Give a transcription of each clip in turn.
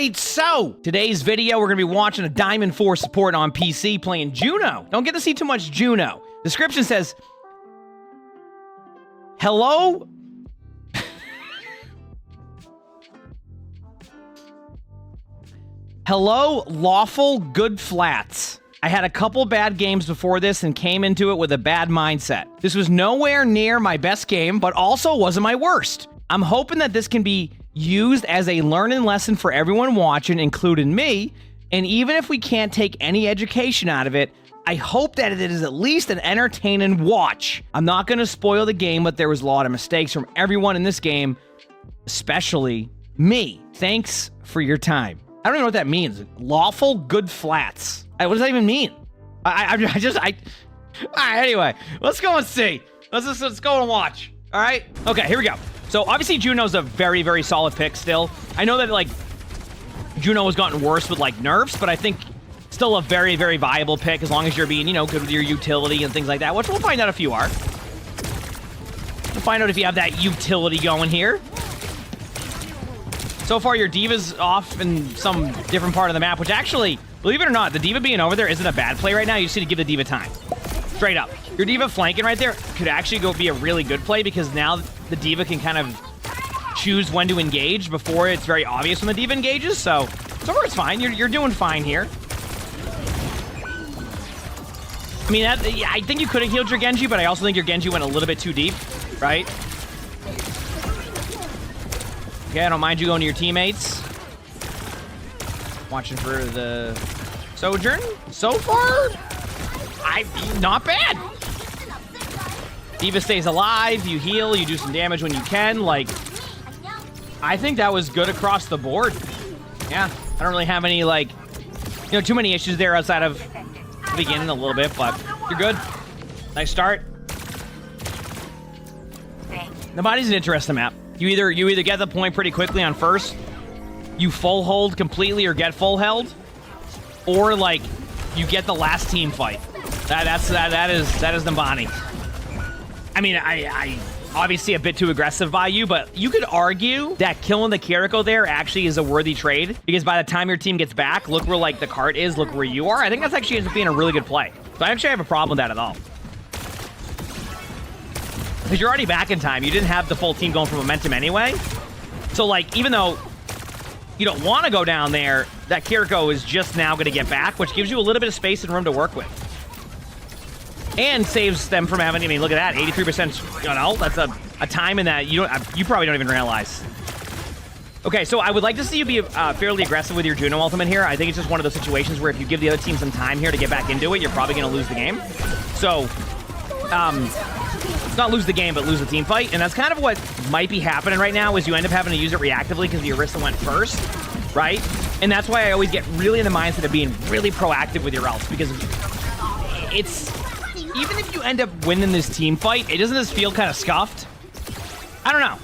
right, so today's video, we're going to be watching a Diamond 4 support on PC playing Juno. Don't get to see too much Juno. Description says, hello? Hello, lawful good flats. I had a couple bad games before this and came into it with a bad mindset. This was nowhere near my best game, but also wasn't my worst. I'm hoping that this can be used as a learning lesson for everyone watching, including me, and even if we can't take any education out of it, I hope that it is at least an entertaining watch. I'm not going to spoil the game, but there was a lot of mistakes from everyone in this game, especially me. Thanks for your time. I don't even know what that means. Lawful good flats. What does that even mean? All right, anyway, let's go and see. Let's go and watch. All right. Okay, here we go. So obviously Juno's a very, very solid pick still. I know that like Juno has gotten worse with like nerfs, but I think still a very, very viable pick as long as you're being, you know, good with your utility and things like that, which we'll find out if you are. We'll find out if you have that utility going here. So far, your D.Va's off in some different part of the map, which actually, believe it or not, the D.Va being over there isn't a bad play right now. You just need to give the D.Va time. Straight up. Your D.Va flanking right there could actually go be a really good play because now the D.Va can kind of choose when to engage before it's very obvious when the D.Va engages. So far it's fine. You're doing fine here. I mean, I think you could have healed your Genji, but I also think your Genji went a little bit too deep, right? Okay, I don't mind you going to your teammates. Watching for the Sojourn. So far, not bad. D.Va stays alive, you heal, you do some damage when you can. Like, I think that was good across the board. Yeah, I don't really have any, like, you know, too many issues there outside of the beginning a little bit, but you're good. Nice start. Numbani's an interesting map. You either get the point pretty quickly on first, you full hold completely or get full held, or like you get the last team fight. That is Numbani. I mean, I obviously a bit too aggressive by you, but you could argue that killing the Kiriko there actually is a worthy trade because by the time your team gets back, look where like the cart is, look where you are. I think that's actually ends up being a really good play. So I actually have a problem with that at all. Because you're already back in time. You didn't have the full team going for momentum anyway. So, like, even though you don't want to go down there, that Kiriko is just now going to get back, which gives you a little bit of space and room to work with. And saves them from having, I mean, look at that, 83%, you know, that's a time in that you probably don't even realize. Okay, so I would like to see you be fairly aggressive with your Juno ultimate here. I think it's just one of those situations where if you give the other team some time here to get back into it, you're probably going to lose the game. So, not lose the game, but lose the team fight. And that's kind of what might be happening right now is you end up having to use it reactively because the Orisa went first, right? And that's why I always get really in the mindset of being really proactive with your ults because it's, even if you end up winning this team fight, doesn't this feel kind of scuffed? I don't know.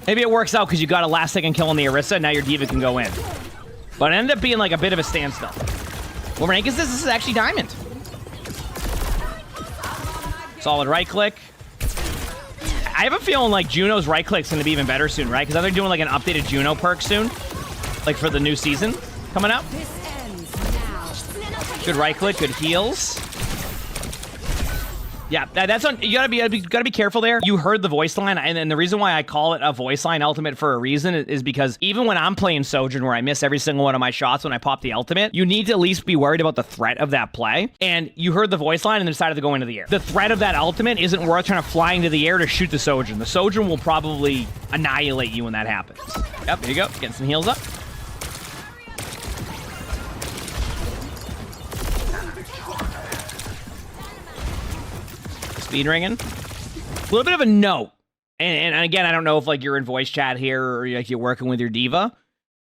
Maybe it works out because you got a last second kill on the Orisa and now your D.Va can go in. But it ended up being like a bit of a standstill. What rank is this? This is actually Diamond. Solid right click. I have a feeling like Juno's right click's going to be even better soon, right? Because they're doing like an updated Juno perk soon, like for the new season coming up. Good right click, good heals. Yeah, that's on. You gotta be careful there. You heard the voice line, and the reason why I call it a voice line ultimate for a reason is because even when I'm playing Sojourn, where I miss every single one of my shots when I pop the ultimate, you need to at least be worried about the threat of that play. And you heard the voice line and decided to go into the air. The threat of that ultimate isn't worth trying to fly into the air to shoot the Sojourn. The Sojourn will probably annihilate you when that happens. Yep, there you go. Getting some heals up. Speed ringing. A little bit of a note. And again, I don't know if like you're in voice chat here or like you're working with your D.Va.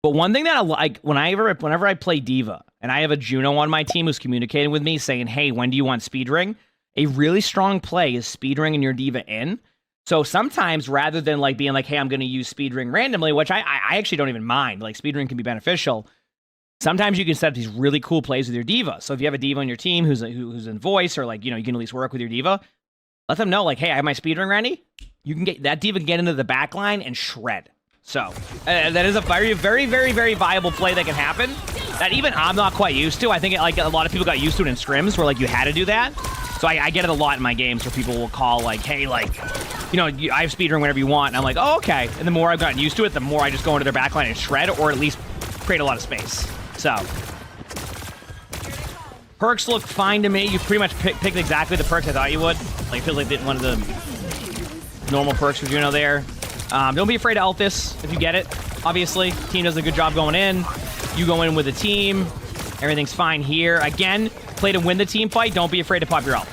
But one thing that I like whenever I play D.Va and I have a Juno on my team who's communicating with me saying, hey, when do you want speed ring? A really strong play is speed ringing your D.Va in. So sometimes rather than like being like, hey, I'm going to use speed ring randomly, which I actually don't even mind. Like speed ring can be beneficial. Sometimes you can set up these really cool plays with your D.Va. So if you have a D.Va on your team who's in voice or like, you know, you can at least work with your D.Va. Let them know, like, hey, I have my speed ring ready. You can get that D.Va get into the back line and shred. So that is a very, very, very, very viable play that can happen. That even I'm not quite used to. I think like a lot of people got used to it in scrims where like you had to do that. So I get it a lot in my games where people will call like, hey, like, you know, I have speedrun whenever you want. And I'm like, oh, okay. And the more I've gotten used to it, the more I just go into their backline and shred or at least create a lot of space. So perks look fine to me. You pretty much picked exactly the perks I thought you would. Like, feels like one of the normal perks for Juno there. Don't be afraid to ult this if you get it. Obviously, team does a good job going in. You go in with a team. Everything's fine here. Again, play to win the team fight. Don't be afraid to pop your ult.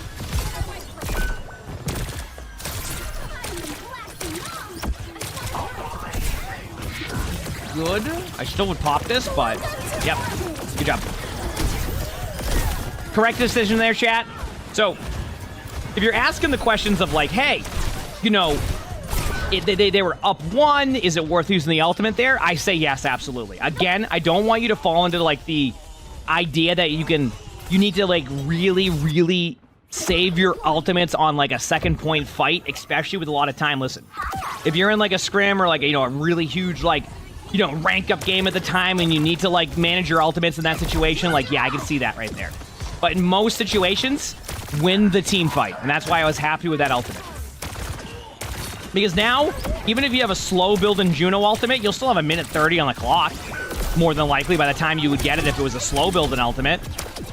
Good. I still would pop this, but yep. Good job. Correct decision there, chat. So, if you're asking the questions of like, hey, you know, they were up 1, is it worth using the ultimate there? I say yes, absolutely. Again, I don't want you to fall into like the idea that you need to like really, really save your ultimates on like a second point fight, especially with a lot of time. Listen, if you're in like a scrim or like, you know, a really huge like, you know, rank up game at the time and you need to like manage your ultimates in that situation, like, yeah, I can see that right there. But in most situations, win the team fight. And that's why I was happy with that ultimate. Because now, even if you have a slow build in Juno ultimate, you'll still have a minute 30 on the clock. More than likely by the time you would get it if it was a slow build in ultimate.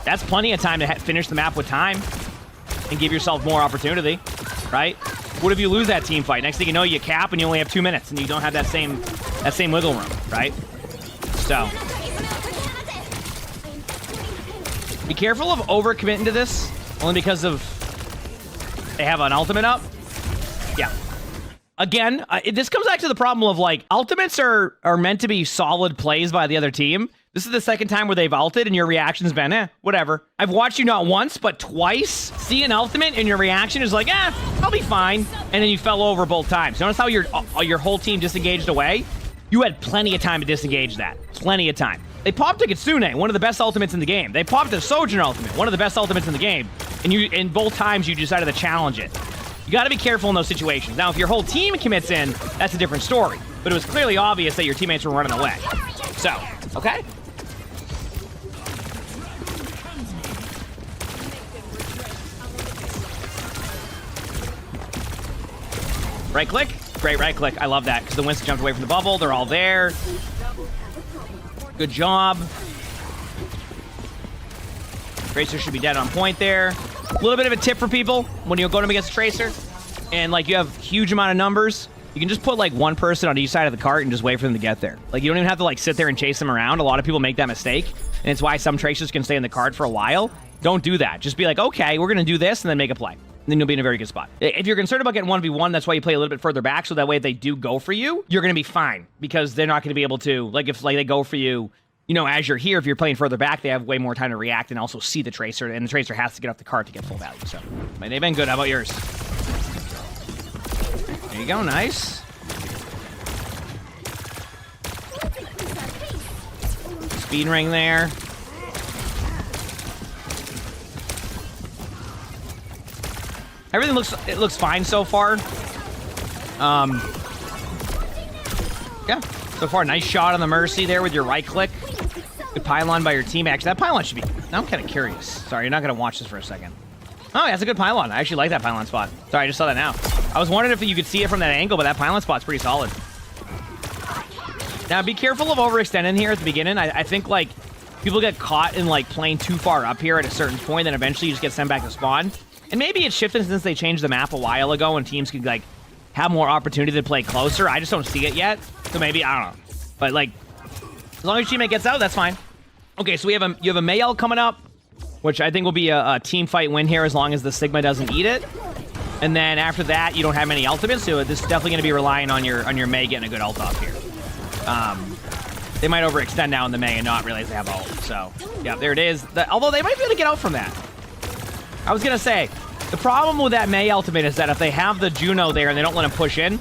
That's plenty of time to finish the map with time and give yourself more opportunity, right? What if you lose that team fight? Next thing you know, you cap and you only have 2 minutes and you don't have that same wiggle room, right? So be careful of overcommitting to this, only because of they have an ultimate up. Yeah. Again, this comes back to the problem of like ultimates are meant to be solid plays by the other team. This is the second time where they've ulted and your reaction's been, whatever. I've watched you not once, but twice see an ultimate and your reaction is like, I'll be fine. And then you fell over both times. Notice how your whole team disengaged away? You had plenty of time to disengage that. Plenty of time. They popped a Kitsune, one of the best ultimates in the game. They popped a Sojourn ultimate, one of the best ultimates in the game. And in both times you decided to challenge it. You got to be careful in those situations. Now, if your whole team commits in, that's a different story. But it was clearly obvious that your teammates were running away. So, okay? Right click? Great right click. I love that because the Winston jumped away from the bubble. They're all there. Good job. Tracer should be dead on point there. A little bit of a tip for people when you're going up against a Tracer and like you have huge amount of numbers, you can just put like one person on each side of the cart and just wait for them to get there. Like you don't even have to like sit there and chase them around. A lot of people make that mistake and it's why some Tracers can stay in the cart for a while. Don't do that. Just be like, okay, we're going to do this and then make a play. And then you'll be in a very good spot. If you're concerned about getting 1v1, that's why you play a little bit further back so that way if they do go for you, you're going to be fine because they're not going to be able to, like if like they go for you, you know, as you're here, if you're playing further back, they have way more time to react and also see the Tracer, and the Tracer has to get off the cart to get full value. So, they've been good. How about yours? There you go. Nice. Speed ring there. Everything looks fine so far. Yeah, so far, nice shot on the Mercy there with your right click. Good pylon by your team. Actually, that pylon should be... Now I'm kind of curious. Sorry, you're not going to watch this for a second. Oh, yeah, that's a good pylon. I actually like that pylon spot. Sorry, I just saw that now. I was wondering if you could see it from that angle, but that pylon spot's pretty solid. Now, be careful of overextending here at the beginning. I think, like, people get caught in, like, playing too far up here at a certain point, then eventually you just get sent back to spawn. And maybe it's shifted since they changed the map a while ago and teams could, like, have more opportunity to play closer. I just don't see it yet. So maybe, I don't know. But, like, as long as your teammate gets out, that's fine. Okay, so you have a Mayel coming up, which I think will be a team fight win here as long as the Sigma doesn't eat it. And then after that, you don't have many ultimates, so this is definitely going to be relying on your Mei getting a good ult off here. They might overextend now in the Mei and not realize they have ult. So, yeah, there it is. Although they might be able to get out from that. I was going to say, the problem with that Mei ultimate is that if they have the Juno there and they don't let him push in,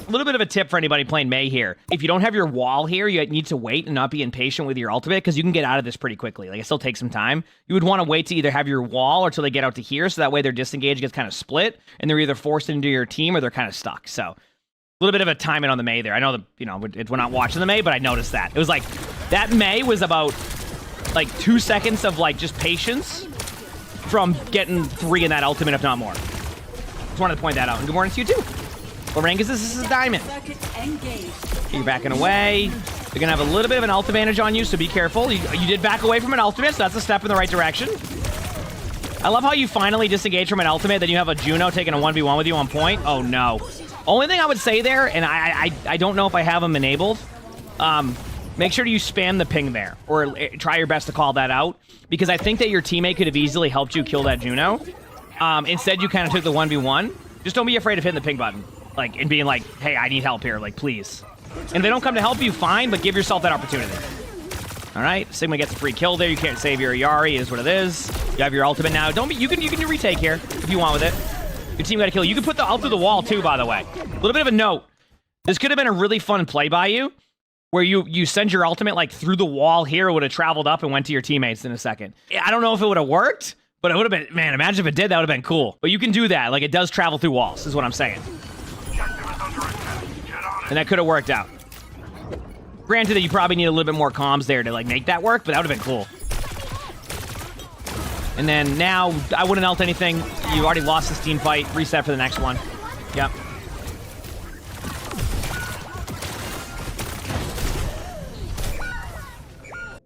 a little bit of a tip for anybody playing Mei here. If you don't have your wall here, you need to wait and not be impatient with your ultimate because you can get out of this pretty quickly. Like, it still takes some time. You would want to wait to either have your wall or till they get out to here so that way their disengage gets kind of split and they're either forced into your team or they're kind of stuck. So, a little bit of a timing on the Mei there. I know that, you know, we're not watching the Mei, but I noticed that. It was like, that Mei was about, like, 2 seconds of, like, just patience from getting 3 in that ultimate, if not more. Just wanted to point that out. And good morning to you, too. What rank is this? This is a diamond. You're backing away. They're going to have a little bit of an ult advantage on you, so be careful. You did back away from an ultimate, so that's a step in the right direction. I love how you finally disengage from an ultimate, then you have a Juno taking a 1v1 with you on point. Oh, no. Only thing I would say there, and I don't know if I have them enabled, make sure you spam the ping there, or try your best to call that out, because I think that your teammate could have easily helped you kill that Juno. Instead, you kind of took the 1v1. Just don't be afraid of hitting the ping button, like, and being like, hey, I need help here, like, please. And if they don't come to help you, fine, but give yourself that opportunity. All right, Sigma gets a free kill there. You can't save your Yari, is what it is. You have your ultimate now. Don't be. You can do retake here if you want with it. Your team got a kill. You can put the ult through the wall too, by the way. A little bit of a note. This could have been a really fun play by you, where you send your ultimate like through the wall here. It would have traveled up and went to your teammates in a second. I don't know if it would have worked, but it would have been. Man, imagine if it did. That would have been cool. But you can do that. Like, it does travel through walls, is what I'm saying. And that could have worked out. Granted that you probably need a little bit more comms there to like make that work, but that would have been cool. And then now, I wouldn't ult anything. You already lost this team fight. Reset for the next one. Yep.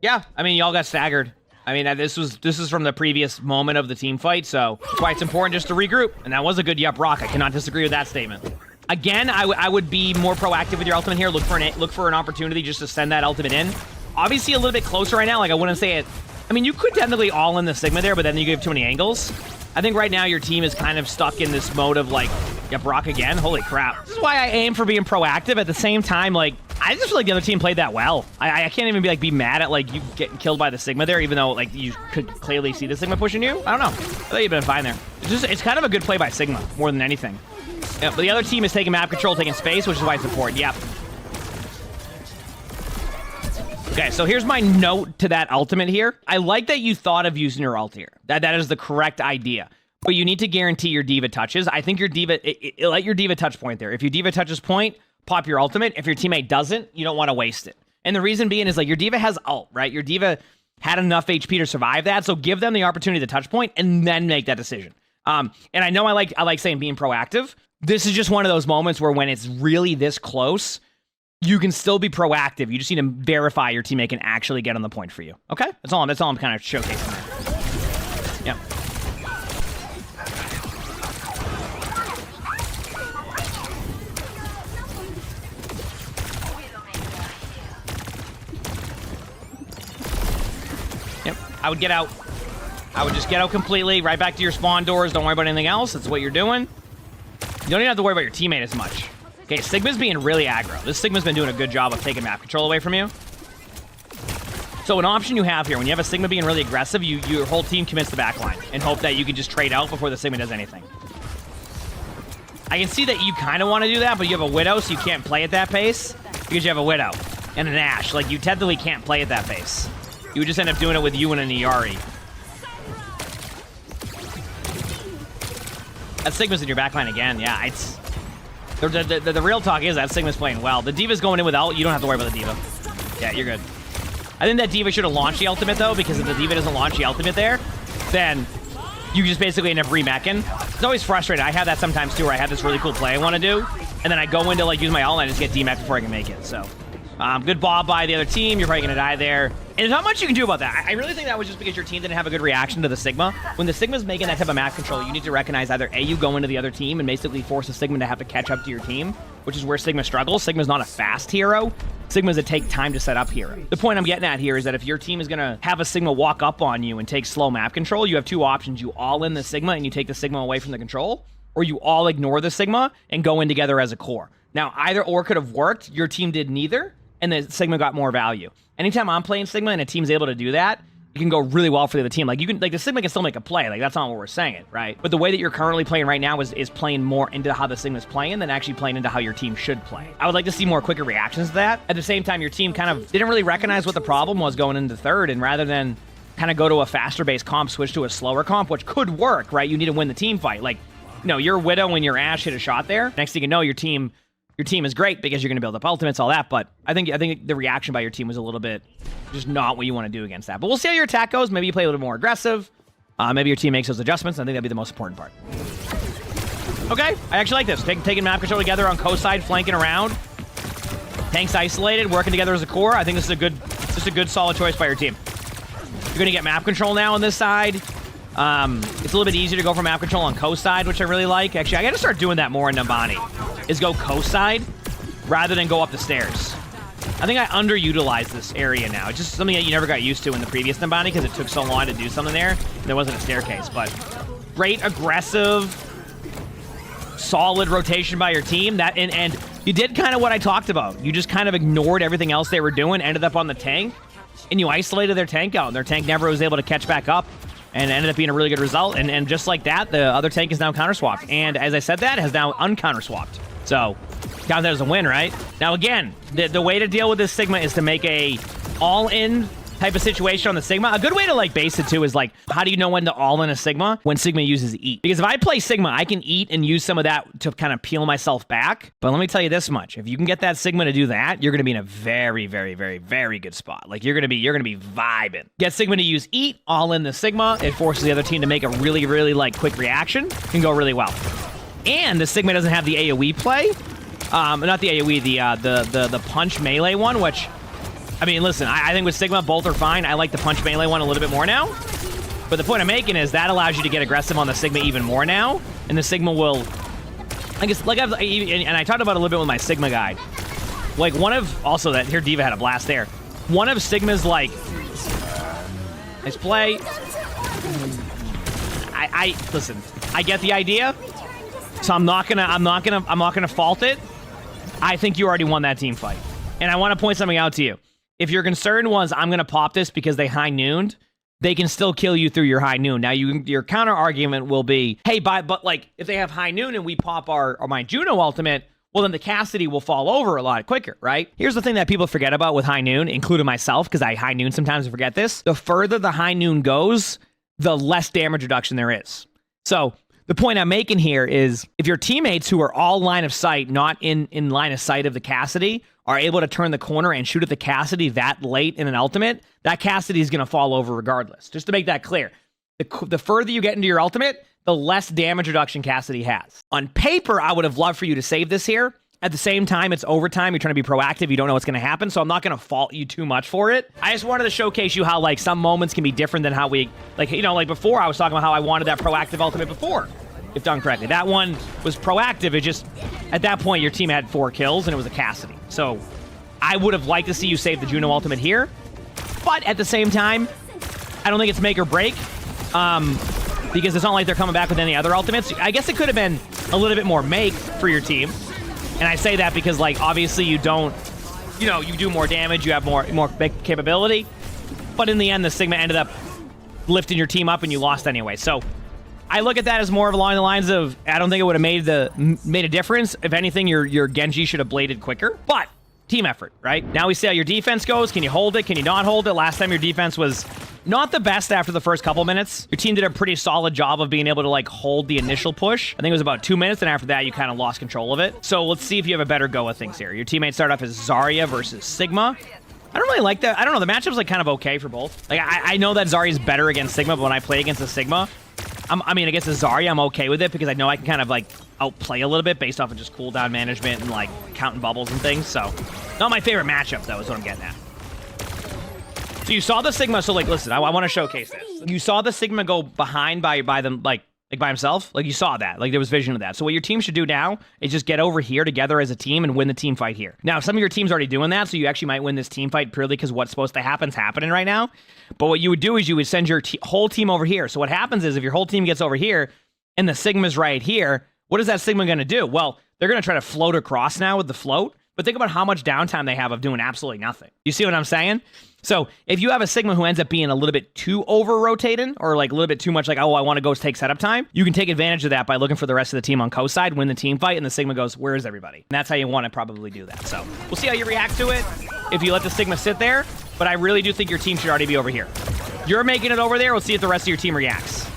Yeah, I mean, y'all got staggered. I mean, this is from the previous moment of the team fight, so that's why it's important just to regroup. And that was a good yup rock. I cannot disagree with that statement. Again, I would be more proactive with your ultimate here. Look for an opportunity just to send that ultimate in. Obviously, a little bit closer right now. Like, I wouldn't say it. I mean, you could technically all in the Sigma there, but then you give too many angles. I think right now your team is kind of stuck in this mode of like, yeah, Brock again. Holy crap. This is why I aim for being proactive. At the same time, like, I just feel like the other team played that well. I can't even be mad at like you getting killed by the Sigma there, even though like you could clearly see the Sigma pushing you. I don't know. I thought you'd been fine there. It's kind of a good play by Sigma more than anything. Yeah, but the other team is taking map control, taking space, which is why it's important. Yep. Okay, so here's my note to that ultimate here. I like that you thought of using your ult here. That is the correct idea. But you need to guarantee your diva touches. I think your diva, let your diva touch point there. If your diva touches point, pop your ultimate. If your teammate doesn't, you don't want to waste it. And the reason being is like your diva has ult, right? Your diva had enough HP to survive that, so give them the opportunity to touch point and then make that decision. And I know I like saying being proactive. This is just one of those moments where when it's really this close, you can still be proactive. You just need to verify your teammate can actually get on the point for you. Okay? That's all I'm kind of showcasing there. Yeah. Yep. I would get out. I would just get out completely, right back to your spawn doors. Don't worry about anything else. That's what you're doing. You don't even have to worry about your teammate as much. Okay, Sigma's being really aggro. This Sigma's been doing a good job of taking map control away from you. So an option you have here, when you have a Sigma being really aggressive, your whole team commits the backline and hope that you can just trade out before the Sigma does anything. I can see that you kind of want to do that, but you have a Widow, so you can't play at that pace because you have a Widow and an Ashe. Like, you technically can't play at that pace. You would just end up doing it with you and an Iari. That Sigma's in your backline again. Yeah, it's... The real talk is that Sigma's playing well. The Diva's going in without. You don't have to worry about the Diva. Yeah, you're good. I think that Diva should have launched the ultimate, though, because if the Diva doesn't launch the ultimate there, then you just basically end up remeching. It's always frustrating. I have that sometimes, too, where I have this really cool play I want to do, and then I go in to, like, use my ult, and I just get demech before I can make it, so... good ball by the other team. You're probably going to die there. And there's not much you can do about that. I really think that was just because your team didn't have a good reaction to the Sigma. When the Sigma's making that type of map control, you need to recognize either A, you go into the other team and basically force the Sigma to have to catch up to your team, which is where Sigma struggles. Sigma's not a fast hero. Sigma's a take time to set up hero. The point I'm getting at here is that if your team is going to have a Sigma walk up on you and take slow map control, you have two options. You all in the Sigma and you take the Sigma away from the control, or you all ignore the Sigma and go in together as a core. Now, either or could have worked. Your team did neither, and the Sigma got more value. Anytime I'm playing Sigma and a team's able to do that, it can go really well for the other team. Like, you can, like, the Sigma can still make a play. Like, that's not what we're saying, right? But the way that you're currently playing right now is playing more into how the Sigma's playing than actually playing into how your team should play. I would like to see more quicker reactions to that. At the same time, your team kind of didn't really recognize what the problem was going into third, and rather than kind of go to a faster-based comp, switch to a slower comp, which could work, right? You need to win the team fight. Like, you know, your Widow and your Ashe hit a shot there. Next thing you know, your team your team is great because you're going to build up ultimates, all that, but I think the reaction by your team was a little bit just not what you want to do against that. But we'll see how your attack goes. Maybe you play a little more aggressive. Maybe your team makes those adjustments. I think that'd be the most important part. Okay, I actually like this. Taking map control together on coast side, flanking around. Tanks isolated, working together as a core. I think this is a good solid choice by your team. You're going to get map control now on this side. It's a little bit easier to go for map control on coast side, which I really like. Actually, I got to start doing that more in Numbani, is go coast side rather than go up the stairs. I think I underutilized this area now. It's just something that you never got used to in the previous Numbani because it took so long to do something there. There wasn't a staircase, but great, aggressive, solid rotation by your team. And you did kind of what I talked about. You just kind of ignored everything else they were doing, ended up on the tank, and you isolated their tank out. And their tank never was able to catch back up, and ended up being a really good result. And just like that, the other tank is now counter-swapped. And as I said that, has now uncounter-swapped. So, count that as a win, right? Now, again, the way to deal with this Sigma is to make a all-in type of situation on the Sigma. A good way to, like, base it, too, is, like, how do you know when to all-in a Sigma? When Sigma uses Eat. Because if I play Sigma, I can Eat and use some of that to kind of peel myself back. But let me tell you this much. If you can get that Sigma to do that, you're going to be in a very, very, very, very good spot. Like, you're going to be vibing. Get Sigma to use Eat, all-in the Sigma. It forces the other team to make a really, really, like, quick reaction. Can go really well. And the Sigma doesn't have the AoE play. Not the AoE, the punch melee one, which, I mean, listen, I think with Sigma, both are fine. I like the punch melee one a little bit more now. But the point I'm making is that allows you to get aggressive on the Sigma even more now. And the Sigma will, I guess, like and I talked about it a little bit with my Sigma guide. Like, one of, also that, here D.Va had a blast there. One of Sigma's, like, nice play. Listen, I get the idea. So I'm not gonna fault it. I think you already won that team fight. And I want to point something out to you. If your concern was, I'm gonna pop this because they high nooned, they can still kill you through your high noon. Now your counter argument will be, hey, but like if they have high noon and we pop my Juno ultimate, well then the Cassidy will fall over a lot quicker, right? Here's the thing that people forget about with high noon, including myself, because I high noon sometimes and forget this. The further the high noon goes, the less damage reduction there is. So the point I'm making here is if your teammates who are all line of sight, not in line of sight of the Cassidy, are able to turn the corner and shoot at the Cassidy that late in an ultimate, that Cassidy is going to fall over regardless. Just to make that clear. The further you get into your ultimate, the less damage reduction Cassidy has. On paper, I would have loved for you to save this here. At the same time, it's overtime. You're trying to be proactive. You don't know what's going to happen, so I'm not going to fault you too much for it. I just wanted to showcase you how, like, some moments can be different than how we, like, you know, like before I was talking about how I wanted that proactive ultimate before, if done correctly. That one was proactive. It just, at that point, your team had 4 kills, and it was a Cassidy. So I would have liked to see you save the Juno ultimate here, but at the same time, I don't think it's make or break, because it's not like they're coming back with any other ultimates. I guess it could have been a little bit more make for your team. And I say that because, like, obviously you don't, you know, you do more damage, you have more capability. But in the end, the Sigma ended up lifting your team up and you lost anyway. So I look at that as more of along the lines of, I don't think it would have made a difference. If anything, your Genji should have bladed quicker. But team effort, right? Now we see how your defense goes. Can you hold it? Can you not hold it? Last time your defense was not the best after the first couple minutes. Your team did a pretty solid job of being able to, like, hold the initial push. I think it was about 2 minutes, and after that, you kind of lost control of it. So let's see if you have a better go of things here. Your teammates start off as Zarya versus Sigma. I don't really like that. I don't know. The matchup's, like, kind of okay for both. Like, I know that Zarya's better against Sigma, but when I play against a Sigma, I mean, against a Zarya, I'm okay with it because I know I can kind of, like, outplay a little bit based off of just cooldown management and, like, counting bubbles and things. So, not my favorite matchup, though, is what I'm getting at. So you saw the Sigma, so, like, listen, I want to showcase this. You saw the Sigma go behind by them, like by himself. Like, you saw that. Like, there was vision of that. So what your team should do now is just get over here together as a team and win the team fight here. Now, some of your team's already doing that, so you actually might win this team fight purely because what's supposed to happen is happening right now. But what you would do is you would send your whole team over here. So what happens is if your whole team gets over here and the Sigma's right here, what is that Sigma going to do? Well, they're going to try to float across now with the float. But think about how much downtime they have of doing absolutely nothing. You see what I'm saying? So if you have a Sigma who ends up being a little bit too over-rotating or like a little bit too much like, oh, I want to go take setup time, you can take advantage of that by looking for the rest of the team on coast side, win the team fight, and the Sigma goes, where is everybody? And that's how you want to probably do that. So we'll see how you react to it if you let the Sigma sit there, but I really do think your team should already be over here. You're making it over there. We'll see if the rest of your team reacts.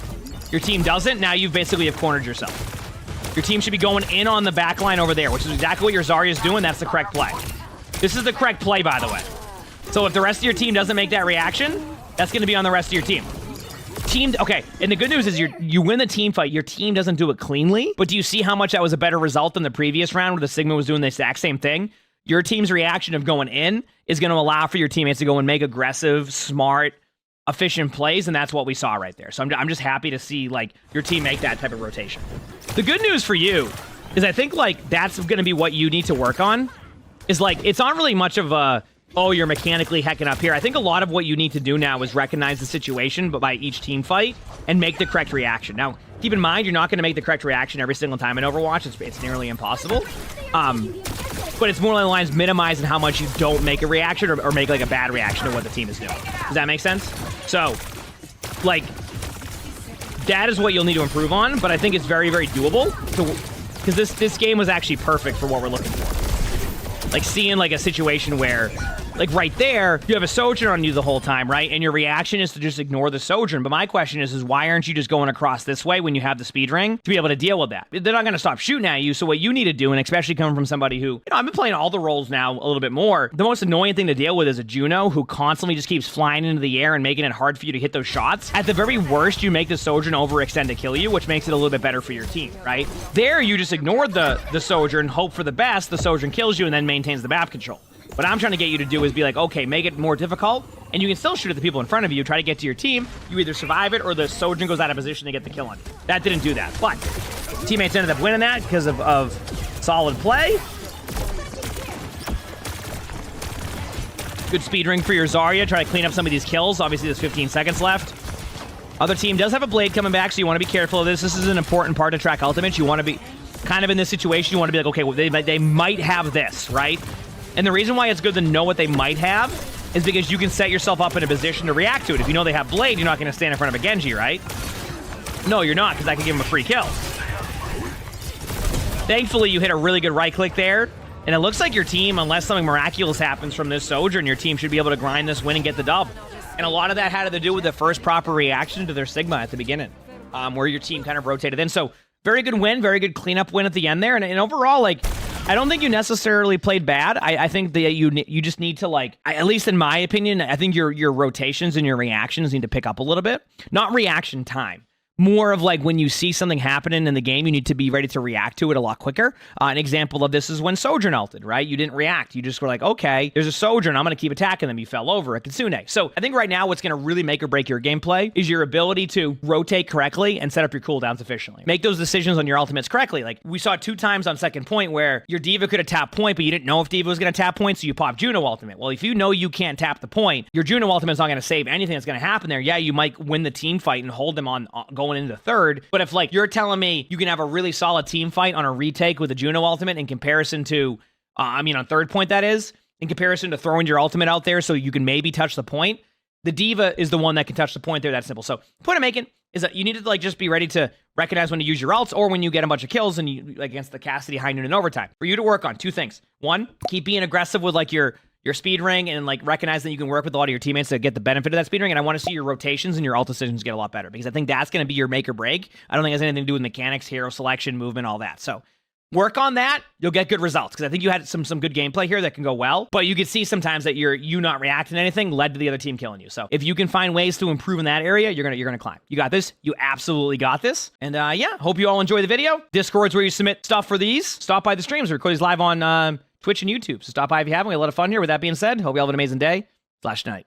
Your team doesn't. Now you basically have cornered yourself. Your team should be going in on the back line over there, which is exactly what your Zarya's doing. That's the correct play. This is the correct play, by the way. So if the rest of your team doesn't make that reaction, that's going to be on the rest of your team. Okay, and the good news is you win the team fight. Your team doesn't do it cleanly, but do you see how much that was a better result than the previous round where the Sigma was doing the exact same thing? Your team's reaction of going in is going to allow for your teammates to go and make aggressive, smart, efficient plays, and that's what we saw right there. So I'm just happy to see, like, your team make that type of rotation. The good news for you is I think, like, that's going to be what you need to work on, is, like, it's not really much of a, oh, you're mechanically hecking up here. I think a lot of what you need to do now is recognize the situation but by each team fight and make the correct reaction. Now, keep in mind, you're not going to make the correct reaction every single time in Overwatch. It's nearly impossible. But it's more along the lines minimizing how much you don't make a reaction or make, like, a bad reaction to what the team is doing. Does that make sense? So, like, that is what you'll need to improve on, but I think it's very, very doable because this game was actually perfect for what we're looking for. Like, seeing, like, a situation where, like, right there, you have a Sojourn on you the whole time, right? And your reaction is to just ignore the Sojourn. But my question is why aren't you just going across this way when you have the speed ring to be able to deal with that? They're not going to stop shooting at you. So what you need to do, and especially coming from somebody who, you know, I've been playing all the roles now a little bit more. The most annoying thing to deal with is a Juno who constantly just keeps flying into the air and making it hard for you to hit those shots. At the very worst, you make the Sojourn overextend to kill you, which makes it a little bit better for your team, right? There, you just ignore the Sojourn, hope for the best, the Sojourn kills you, and then maintains the map control. What I'm trying to get you to do is be like, okay, make it more difficult, and you can still shoot at the people in front of you, try to get to your team. You either survive it or the Sojourn goes out of position to get the kill on you. That didn't do that, but teammates ended up winning that because of solid play. Good speed ring for your Zarya. Try to clean up some of these kills. Obviously, there's 15 seconds left. Other team does have a blade coming back, so you want to be careful of this. This is an important part to track ultimates. You want to be kind of in this situation. You want to be like, okay, well, they might have this, right? And the reason why it's good to know what they might have is because you can set yourself up in a position to react to it. If you know they have blade, you're not going to stand in front of a Genji, right? No, you're not, because I could give him a free kill. Thankfully, you hit a really good right click there. And it looks like your team, unless something miraculous happens from this Sojourn, your team should be able to grind this win and get the dub. And a lot of that had to do with the first proper reaction to their Sigma at the beginning, where your team kind of rotated in. So very good win, very good cleanup win at the end there. And overall, like, I don't think you necessarily played bad. I think that you just need to, like, at least in my opinion, I think your rotations and your reactions need to pick up a little bit. Not reaction time. More of like when you see something happening in the game, you need to be ready to react to it a lot quicker. An example of this is when Sojourn ulted, right? You didn't react. You just were like, okay, there's a Sojourn. I'm going to keep attacking them. You fell over a Kitsune. So I think right now what's going to really make or break your gameplay is your ability to rotate correctly and set up your cooldowns efficiently. Make those decisions on your ultimates correctly. Like we saw 2 times on second point where your D.Va could have tapped point, but you didn't know if D.Va was going to tap point, so you popped Juno ultimate. Well, if you know you can't tap the point, your Juno ultimate's not going to save anything that's going to happen there. Yeah, you might win the team fight and hold them on going into third. But if, like, you're telling me you can have a really solid team fight on a retake with a Juno ultimate in comparison to, on third point, that is, in comparison to throwing your ultimate out there so you can maybe touch the point, the D.Va is the one that can touch the point there. That's simple. So, point I'm making is that you need to, like, just be ready to recognize when to use your ults or when you get a bunch of kills and you, like, against the Cassidy, High Noon, and Overtime. For you to work on 2 things. 1, keep being aggressive with, like, your speed ring and, like, recognize that you can work with a lot of your teammates to get the benefit of that speed ring. And I want to see your rotations and your ult decisions get a lot better because I think that's going to be your make or break. I don't think it has anything to do with mechanics, hero selection, movement, all that. So work on that. You'll get good results because I think you had some good gameplay here that can go well. But you can see sometimes that you not reacting to anything led to the other team killing you. So if you can find ways to improve in that area, you're gonna climb. You got this. You absolutely got this. And yeah, hope you all enjoy the video. Discord's where you submit stuff for these. Stop by the streams. We record these live on Twitch and YouTube. So stop by if you haven't. We had a lot of fun here. With that being said, hope you all have an amazing day. Flash night.